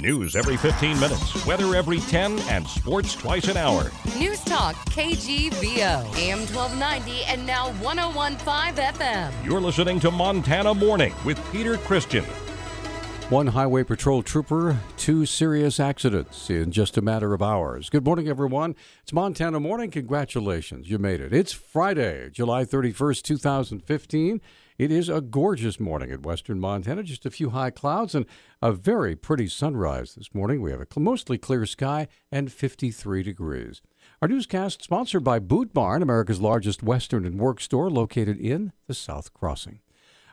News every 15 minutes, weather every 10, and sports twice an hour. Newstalk KGVO, AM 1290 and now 101.5 FM. You're listening to Montana Morning with Peter Christian. One highway patrol trooper, 2 serious accidents in just a matter of hours. Good morning, everyone. It's Montana Morning. Congratulations. You made it. It's Friday, July 31st, 2015. It is a gorgeous morning in western Montana. Just a few high clouds and a very pretty sunrise this morning. We have a mostly clear sky and 53 degrees. Our newscast sponsored by Boot Barn, America's largest western and work store located in the South Crossing.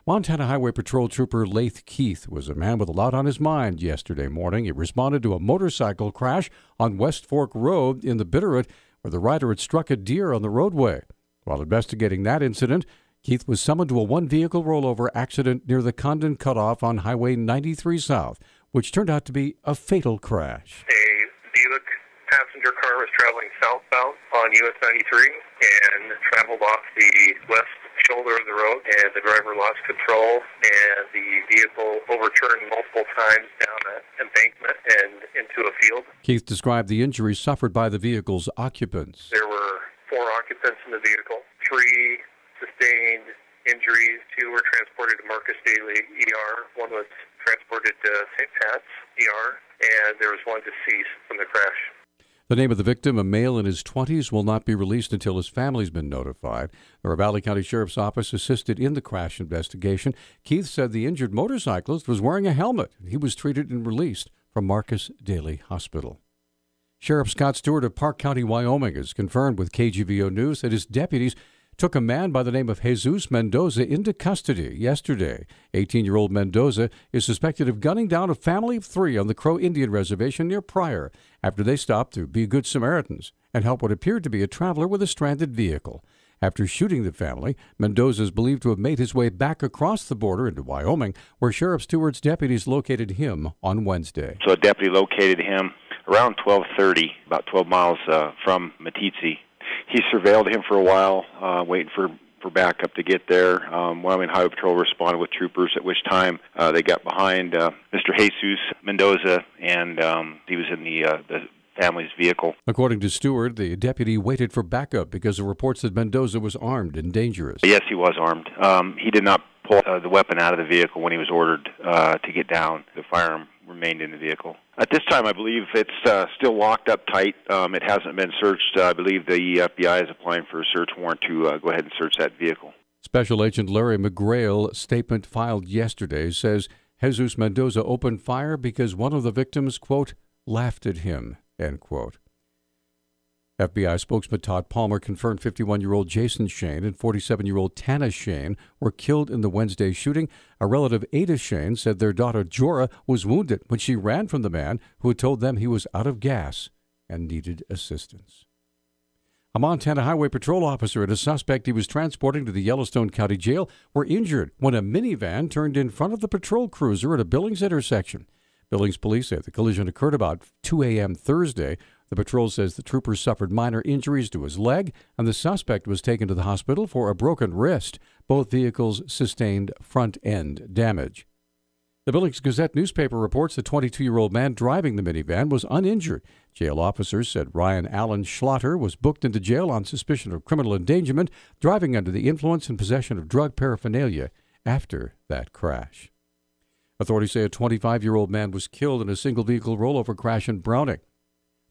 Montana Highway Patrol Trooper Laith Keith was a man with a lot on his mind yesterday morning. He responded to a motorcycle crash on West Fork Road in the Bitterroot, where the rider had struck a deer on the roadway. While investigating that incident, Keith was summoned to a one-vehicle rollover accident near the Condon Cutoff on Highway 93 South, which turned out to be a fatal crash. A Buick passenger car was traveling southbound on US 93 and traveled off the west shoulder of the road, and the driver lost control, and the vehicle overturned multiple times down an embankment and into a field. Keith described the injuries suffered by the vehicle's occupants. There were 4 occupants in the vehicle, 3 sustained injuries, 2 were transported to Marcus Daly ER, 1 was transported to St. Pat's ER, and there was 1 deceased from the crash. The name of the victim, a male in his 20s, will not be released until his family's been notified. The Ravalli County Sheriff's Office assisted in the crash investigation. Keith said the injured motorcyclist was wearing a helmet. He was treated and released from Marcus Daly Hospital. Sheriff Scott Stewart of Park County, Wyoming, has confirmed with KGVO News that his deputies took a man by the name of Jesus Mendoza into custody yesterday. 18-year-old Mendoza is suspected of gunning down a family of 3 on the Crow Indian Reservation near Pryor after they stopped to be good Samaritans and help what appeared to be a traveler with a stranded vehicle. After shooting the family, Mendoza is believed to have made his way back across the border into Wyoming, where Sheriff Stewart's deputies located him on Wednesday. So a deputy located him around 12:30, about 12 miles from Meeteetse. He surveilled him for a while, waiting for backup to get there. Wyoming Highway Patrol responded with troopers, at which time they got behind Mr. Jesus Mendoza, and he was in the family's vehicle. According to Stewart, the deputy waited for backup because of reports that Mendoza was armed and dangerous. Yes, he was armed. He did not pull the weapon out of the vehicle when he was ordered to get down. The firearm remained in the vehicle. At this time, I believe it's still locked up tight. It hasn't been searched. I believe the FBI is applying for a search warrant to go ahead and search that vehicle. Special Agent Larry McGrail, statement filed yesterday, says Jesus Mendoza opened fire because one of the victims, quote, laughed at him, end quote. FBI spokesman Todd Palmer confirmed 51-year-old Jason Shane and 47-year-old Tana Shane were killed in the Wednesday shooting. A relative, Ada Shane, said their daughter Jorah was wounded when she ran from the man who had told them he was out of gas and needed assistance. A Montana Highway Patrol officer and a suspect he was transporting to the Yellowstone County Jail were injured when a minivan turned in front of the patrol cruiser at a Billings intersection. Billings police say the collision occurred about 2 a.m. Thursday. The patrol says the trooper suffered minor injuries to his leg, and the suspect was taken to the hospital for a broken wrist. Both vehicles sustained front-end damage. The Billings Gazette newspaper reports the 22-year-old man driving the minivan was uninjured. Jail officers said Ryan Allen Schlatter was booked into jail on suspicion of criminal endangerment, driving under the influence and possession of drug paraphernalia after that crash. Authorities say a 25-year-old man was killed in a single-vehicle rollover crash in Browning.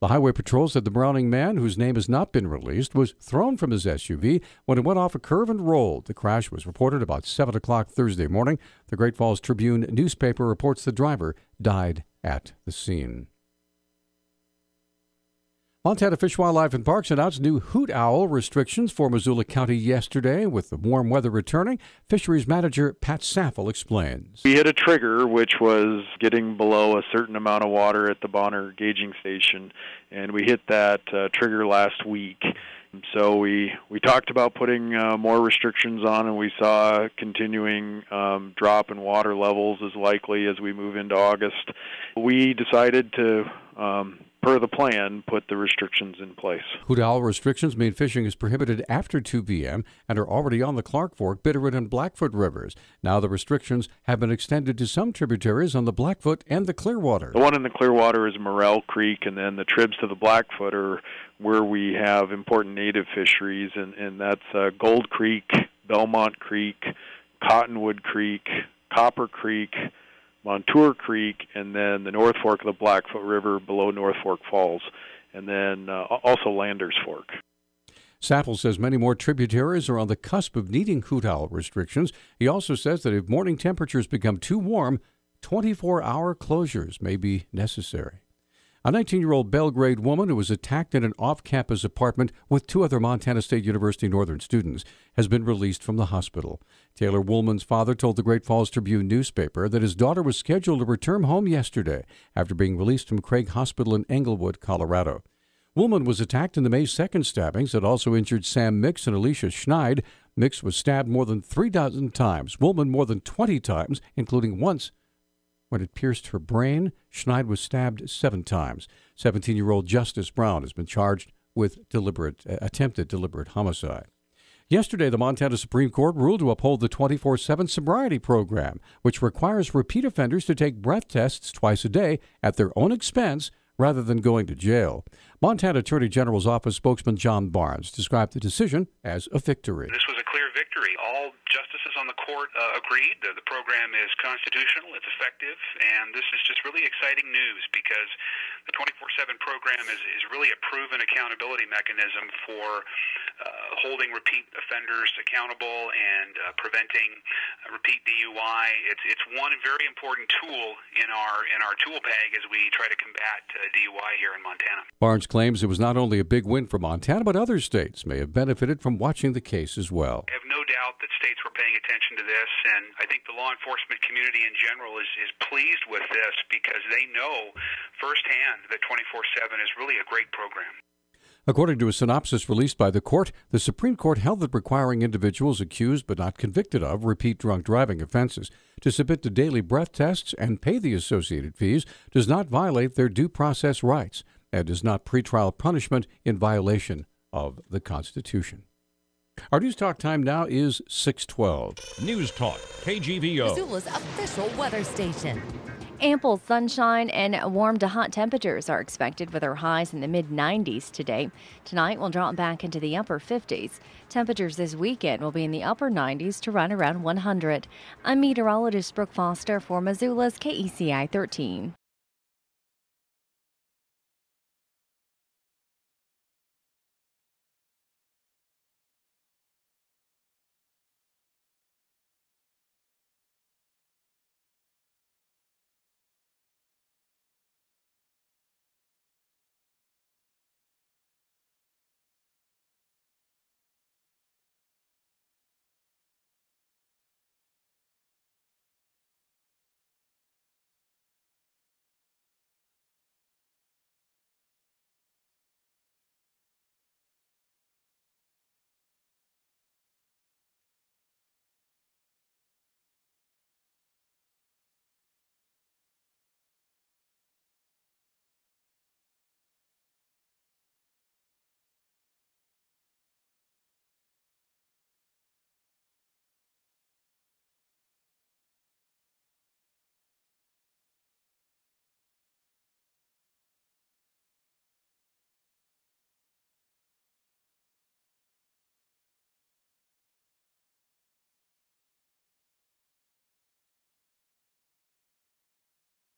The Highway Patrol said the Browning man, whose name has not been released, was thrown from his SUV when it went off a curve and rolled. The crash was reported about 7 o'clock Thursday morning. The Great Falls Tribune newspaper reports the driver died at the scene. Montana Fish, Wildlife, and Parks announced new hoot owl restrictions for Missoula County yesterday. With the warm weather returning, fisheries manager Pat Saffel explains. We hit a trigger, which was getting below a certain amount of water at the Bonner gauging station, and we hit that trigger last week. So we talked about putting more restrictions on, and we saw a continuing drop in water levels as likely as we move into August. We decided to per the plan, put the restrictions in place. Hoot Owl restrictions mean fishing is prohibited after 2 p.m. and are already on the Clark Fork, Bitterroot, and Blackfoot rivers. Now the restrictions have been extended to some tributaries on the Blackfoot and the Clearwater. The one in the Clearwater is Morrell Creek, and then the tribs to the Blackfoot are where we have important native fisheries, and that's Gold Creek, Belmont Creek, Cottonwood Creek, Copper Creek, Montour Creek, and then the North Fork of the Blackfoot River below North Fork Falls, and then also Landers Fork. Sattel says many more tributaries are on the cusp of needing hoot owl restrictions. He also says that if morning temperatures become too warm, 24-hour closures may be necessary. A 19-year-old Belgrade woman who was attacked in an off-campus apartment with 2 other Montana State University Northern students has been released from the hospital. Taylor Woolman's father told the Great Falls Tribune newspaper that his daughter was scheduled to return home yesterday after being released from Craig Hospital in Englewood, Colorado. Woolman was attacked in the May 2nd stabbings that also injured Sam Mix and Alicia Schneid. Mix was stabbed more than 3 dozen times, Woolman more than 20 times, including once when it pierced her brain. Schneid was stabbed 7 times. 17-year-old Justice Brown has been charged with attempted deliberate homicide. Yesterday, the Montana Supreme Court ruled to uphold the 24/7 sobriety program, which requires repeat offenders to take breath tests twice a day at their own expense rather than going to jail. Montana Attorney General's office spokesman John Barnes described the decision as a victory. This was a clear victory. All justices on the court agreed that the program is constitutional, it's effective, and this is just really exciting news because the 24/7 program is really a proven accountability mechanism for holding repeat offenders accountable and preventing repeat DUI. It's one very important tool in our tool bag as we try to combat DUI here in Montana. Barnes claims it was not only a big win for Montana, but other states may have benefited from watching the case as well. I have no doubt that states were paying attention to this, and I think the law enforcement community in general is pleased with this because they know firsthand that 24/7 is really a great program. According to a synopsis released by the court, the Supreme Court held that requiring individuals accused but not convicted of repeat drunk driving offenses to submit to daily breath tests and pay the associated fees does not violate their due process rights and is not pretrial punishment in violation of the Constitution. Our News Talk time now is 6:12. News Talk, KGVO. Missoula's official weather station. Ample sunshine and warm to hot temperatures are expected with our highs in the mid-90s today. Tonight will drop back into the upper 50s. Temperatures this weekend will be in the upper 90s to right around 100. I'm meteorologist Brooke Foster for Missoula's KECI 13.